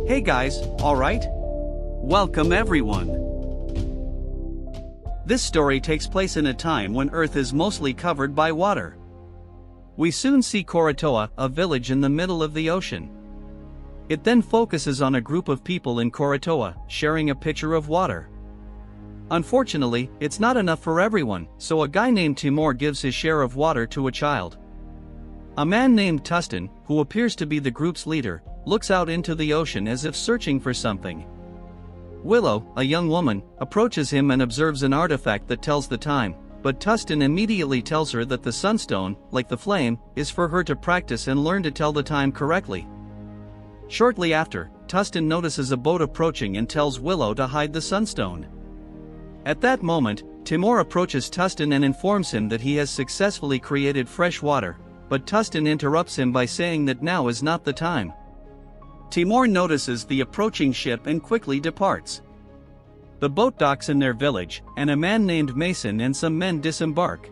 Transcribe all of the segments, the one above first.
Hey guys, alright? Welcome everyone. This story takes place in a time when Earth is mostly covered by water. We soon see Koratoa, a village in the middle of the ocean. It then focuses on a group of people in Koratoa, sharing a pitcher of water. Unfortunately, it's not enough for everyone, so a guy named Timur gives his share of water to a child. A man named Tustin, who appears to be the group's leader, looks out into the ocean as if searching for something. Willow, a young woman, approaches him and observes an artifact that tells the time, but Tustin immediately tells her that the sunstone, like the flame, is for her to practice and learn to tell the time correctly. Shortly after, Tustin notices a boat approaching and tells Willow to hide the sunstone. At that moment, Timur approaches Tustin and informs him that he has successfully created fresh water, but Tustin interrupts him by saying that now is not the time. Timur notices the approaching ship and quickly departs. The boat docks in their village, and a man named Mason and some men disembark.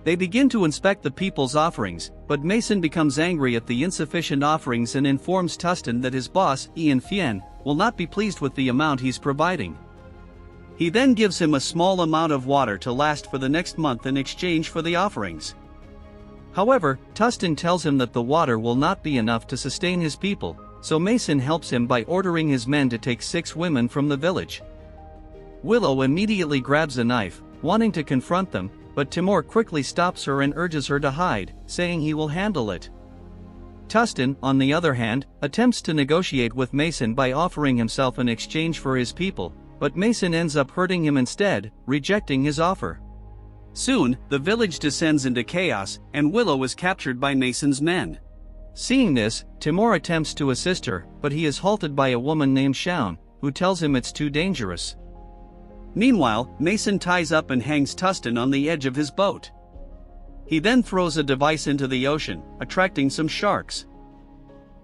They begin to inspect the people's offerings, but Mason becomes angry at the insufficient offerings and informs Tustin that his boss, Ian Fien, will not be pleased with the amount he's providing. He then gives him a small amount of water to last for the next month in exchange for the offerings. However, Tustin tells him that the water will not be enough to sustain his people, so Mason helps him by ordering his men to take 6 women from the village. Willow immediately grabs a knife, wanting to confront them, but Timur quickly stops her and urges her to hide, saying he will handle it. Tustin, on the other hand, attempts to negotiate with Mason by offering himself in exchange for his people, but Mason ends up hurting him instead, rejecting his offer. Soon, the village descends into chaos, and Willow is captured by Mason's men. Seeing this, Timur attempts to assist her, but he is halted by a woman named Shaun, who tells him it's too dangerous. Meanwhile, Mason ties up and hangs Tustin on the edge of his boat. He then throws a device into the ocean, attracting some sharks.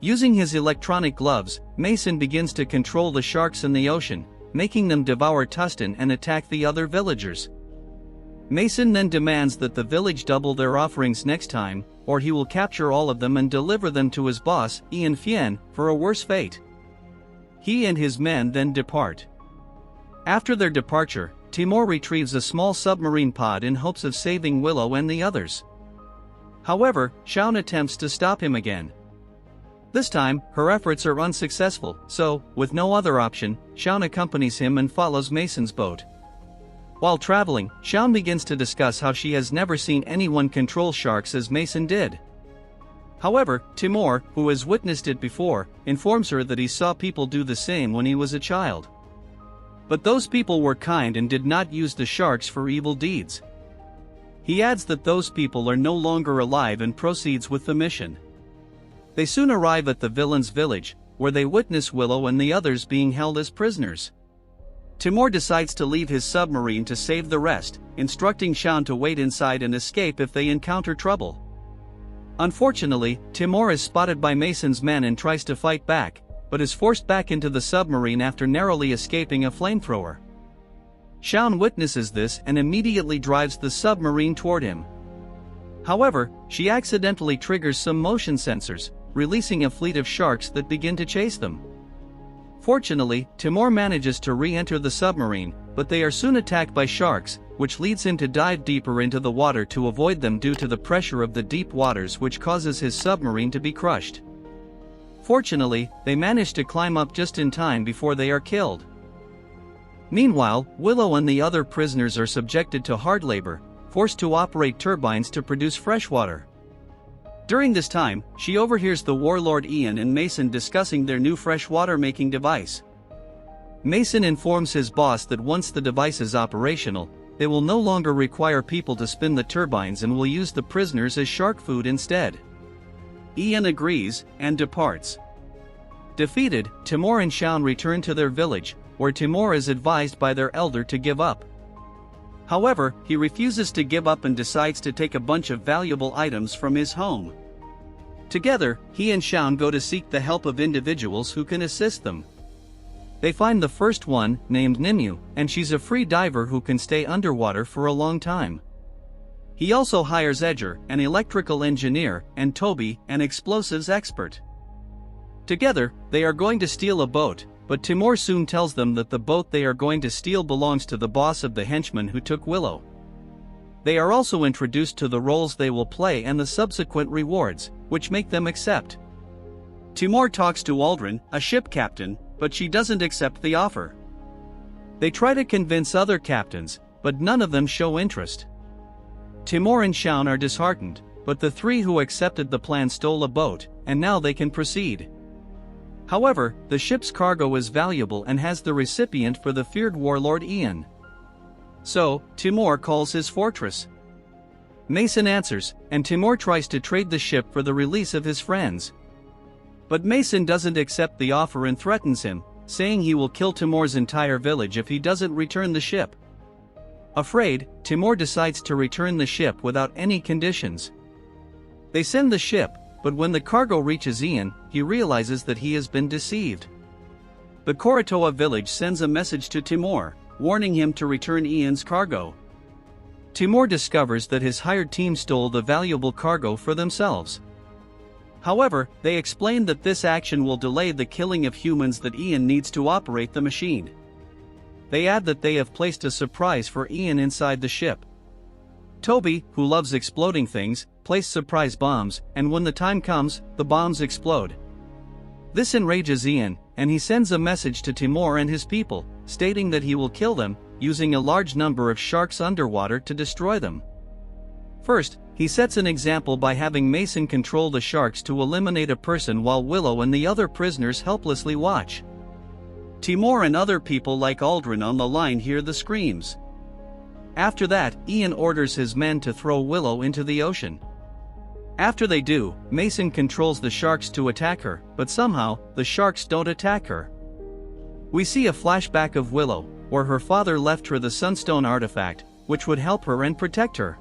Using his electronic gloves, Mason begins to control the sharks in the ocean, making them devour Tustin and attack the other villagers. Mason then demands that the village double their offerings next time, or he will capture all of them and deliver them to his boss, Ian Fien, for a worse fate. He and his men then depart. After their departure, Timur retrieves a small submarine pod in hopes of saving Willow and the others. However, Shaun attempts to stop him again. This time, her efforts are unsuccessful, so, with no other option, Shaun accompanies him and follows Mason's boat. While traveling, Shaun begins to discuss how she has never seen anyone control sharks as Mason did. However, Timur, who has witnessed it before, informs her that he saw people do the same when he was a child. But those people were kind and did not use the sharks for evil deeds. He adds that those people are no longer alive and proceeds with the mission. They soon arrive at the villain's village, where they witness Willow and the others being held as prisoners. Timur decides to leave his submarine to save the rest, instructing Shaun to wait inside and escape if they encounter trouble. Unfortunately, Timur is spotted by Mason's men and tries to fight back, but is forced back into the submarine after narrowly escaping a flamethrower. Shaun witnesses this and immediately drives the submarine toward him. However, she accidentally triggers some motion sensors, releasing a fleet of sharks that begin to chase them. Fortunately, Timur manages to re-enter the submarine, but they are soon attacked by sharks, which leads him to dive deeper into the water to avoid them due to the pressure of the deep waters, which causes his submarine to be crushed. Fortunately, they manage to climb up just in time before they are killed. Meanwhile, Willow and the other prisoners are subjected to hard labor, forced to operate turbines to produce fresh water. During this time, she overhears the warlord Ian and Mason discussing their new freshwater making device. Mason informs his boss that once the device is operational, they will no longer require people to spin the turbines and will use the prisoners as shark food instead. Ian agrees, and departs. Defeated, Timur and Shaun return to their village, where Timur is advised by their elder to give up. However, he refuses to give up and decides to take a bunch of valuable items from his home. Together, he and Shaun go to seek the help of individuals who can assist them. They find the first one, named Nimue, and she's a free diver who can stay underwater for a long time. He also hires Edger, an electrical engineer, and Toby, an explosives expert. Together, they are going to steal a boat, but Timur soon tells them that the boat they are going to steal belongs to the boss of the henchmen who took Willow. They are also introduced to the roles they will play and the subsequent rewards, which make them accept. Timur talks to Aldrin, a ship captain, but she doesn't accept the offer. They try to convince other captains, but none of them show interest. Timur and Shaun are disheartened, but the three who accepted the plan stole a boat, and now they can proceed. However, the ship's cargo is valuable and has the recipient for the feared warlord Ian. So, Timur calls his fortress. Mason answers, and Timur tries to trade the ship for the release of his friends. But Mason doesn't accept the offer and threatens him, saying he will kill Timur's entire village if he doesn't return the ship. Afraid, Timur decides to return the ship without any conditions. They send the ship, but when the cargo reaches Ian, he realizes that he has been deceived. The Koratoa village sends a message to Timur, warning him to return Ian's cargo. Timur discovers that his hired team stole the valuable cargo for themselves. However, they explain that this action will delay the killing of humans that Ian needs to operate the machine. They add that they have placed a surprise for Ian inside the ship. Toby, who loves exploding things, placed surprise bombs, and when the time comes, the bombs explode. This enrages Ian, and he sends a message to Timur and his people, stating that he will kill them, using a large number of sharks underwater to destroy them. First, he sets an example by having Mason control the sharks to eliminate a person while Willow and the other prisoners helplessly watch. Timur and other people like Aldrin on the line hear the screams. After that, Ian orders his men to throw Willow into the ocean. After they do, Mason controls the sharks to attack her, but somehow, the sharks don't attack her. We see a flashback of Willow, where her father left her the Sunstone artifact, which would help her and protect her.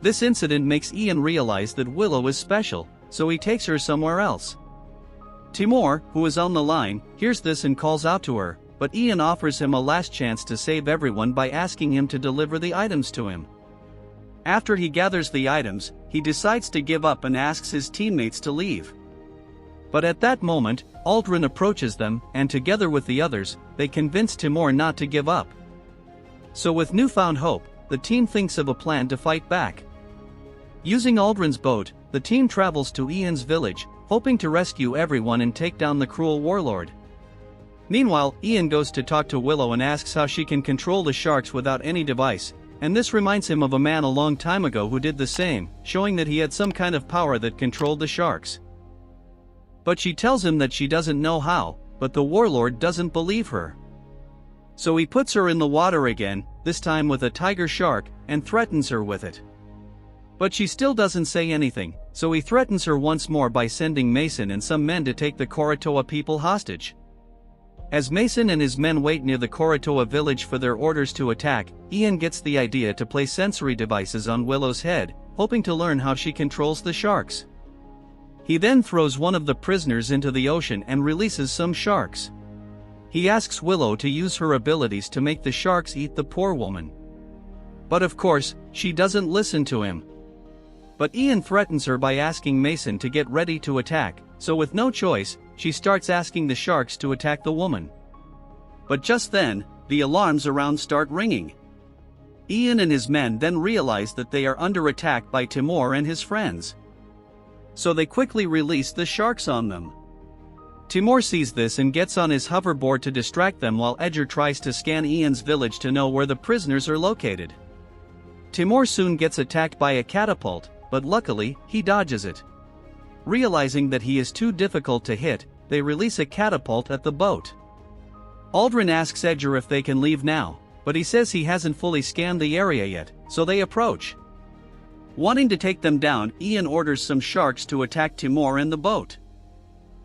This incident makes Ian realize that Willow is special, so he takes her somewhere else. Timur, who is on the line, hears this and calls out to her, but Ian offers him a last chance to save everyone by asking him to deliver the items to him. After he gathers the items, he decides to give up and asks his teammates to leave. But at that moment, Aldrin approaches them, and together with the others, they convince Timur not to give up. So with newfound hope, the team thinks of a plan to fight back. Using Aldrin's boat, the team travels to Ian's village, hoping to rescue everyone and take down the cruel warlord. Meanwhile, Ian goes to talk to Willow and asks how she can control the sharks without any device, and this reminds him of a man a long time ago who did the same, showing that he had some kind of power that controlled the sharks. But she tells him that she doesn't know how, but the warlord doesn't believe her. So he puts her in the water again, this time with a tiger shark, and threatens her with it. But she still doesn't say anything, so he threatens her once more by sending Mason and some men to take the Koratoa people hostage. As Mason and his men wait near the Koratoa village for their orders to attack, Ian gets the idea to place sensory devices on Willow's head, hoping to learn how she controls the sharks. He then throws one of the prisoners into the ocean and releases some sharks. He asks Willow to use her abilities to make the sharks eat the poor woman. But of course, she doesn't listen to him. But Ian threatens her by asking Mason to get ready to attack, so with no choice, she starts asking the sharks to attack the woman. But just then, the alarms around start ringing. Ian and his men then realize that they are under attack by Timur and his friends. So they quickly release the sharks on them. Timur sees this and gets on his hoverboard to distract them while Edgar tries to scan Ian's village to know where the prisoners are located. Timur soon gets attacked by a catapult, but luckily, he dodges it. Realizing that he is too difficult to hit, they release a catapult at the boat. Aldrin asks Edgar if they can leave now, but he says he hasn't fully scanned the area yet, so they approach. Wanting to take them down, Ian orders some sharks to attack Timur and the boat.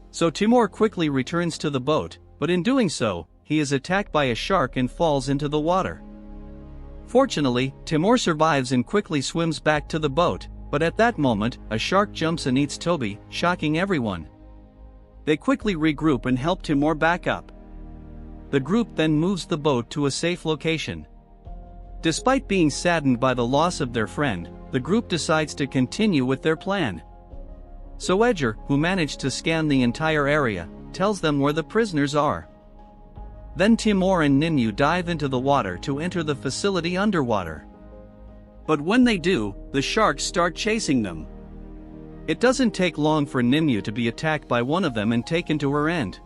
So Timur quickly returns to the boat, but in doing so, he is attacked by a shark and falls into the water. Fortunately, Timur survives and quickly swims back to the boat, but at that moment, a shark jumps and eats Toby, shocking everyone. They quickly regroup and help Timur back up. The group then moves the boat to a safe location. Despite being saddened by the loss of their friend, the group decides to continue with their plan. So Edgar, who managed to scan the entire area, tells them where the prisoners are. Then Timur and Ninyu dive into the water to enter the facility underwater. But when they do, the sharks start chasing them. It doesn't take long for Ninyu to be attacked by one of them and taken to her end.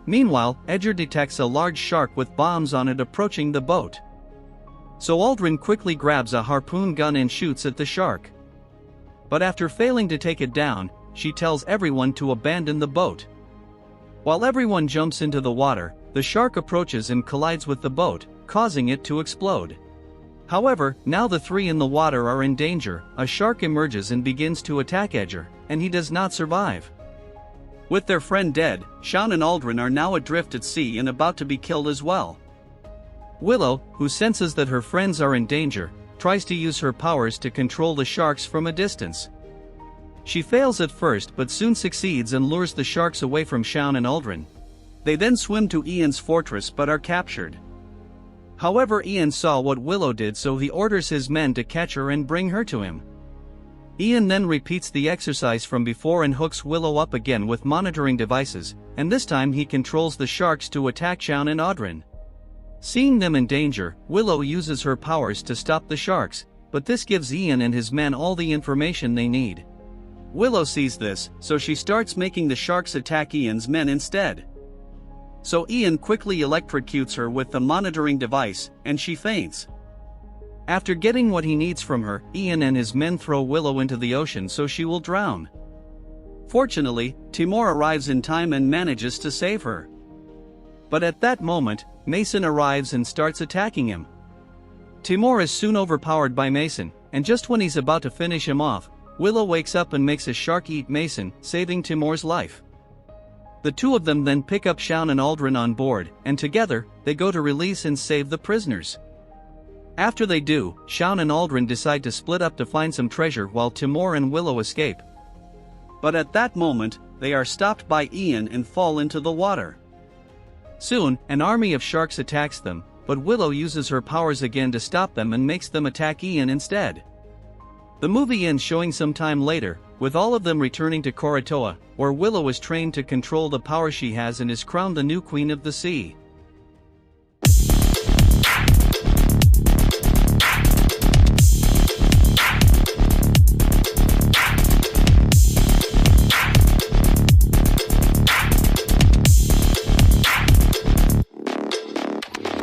Meanwhile, Edgar detects a large shark with bombs on it approaching the boat. So Aldrin quickly grabs a harpoon gun and shoots at the shark. But after failing to take it down, she tells everyone to abandon the boat. While everyone jumps into the water, the shark approaches and collides with the boat, causing it to explode. However, now the three in the water are in danger. A shark emerges and begins to attack Edgar, and he does not survive. With their friend dead, Sean and Aldrin are now adrift at sea and about to be killed as well. Willow, who senses that her friends are in danger, tries to use her powers to control the sharks from a distance. She fails at first but soon succeeds and lures the sharks away from Sean and Aldrin. They then swim to Ian's fortress but are captured. However, Ian saw what Willow did, so he orders his men to catch her and bring her to him. Ian then repeats the exercise from before and hooks Willow up again with monitoring devices, and this time he controls the sharks to attack Sean and Aldrin. Seeing them in danger, Willow uses her powers to stop the sharks, but this gives Ian and his men all the information they need. Willow sees this, so she starts making the sharks attack Ian's men instead. So Ian quickly electrocutes her with the monitoring device, and she faints. After getting what he needs from her, Ian and his men throw Willow into the ocean so she will drown. Fortunately, Timur arrives in time and manages to save her. But at that moment, Mason arrives and starts attacking him. Timur is soon overpowered by Mason, and just when he's about to finish him off, Willow wakes up and makes a shark eat Mason, saving Timur's life. The two of them then pick up Sean and Aldrin on board, and together, they go to release and save the prisoners. After they do, Sean and Aldrin decide to split up to find some treasure while Timur and Willow escape. But at that moment, they are stopped by Ian and fall into the water. Soon, an army of sharks attacks them, but Willow uses her powers again to stop them and makes them attack Ian instead. The movie ends showing some time later, with all of them returning to Koratoa, where Willow is trained to control the power she has and is crowned the new Queen of the Sea.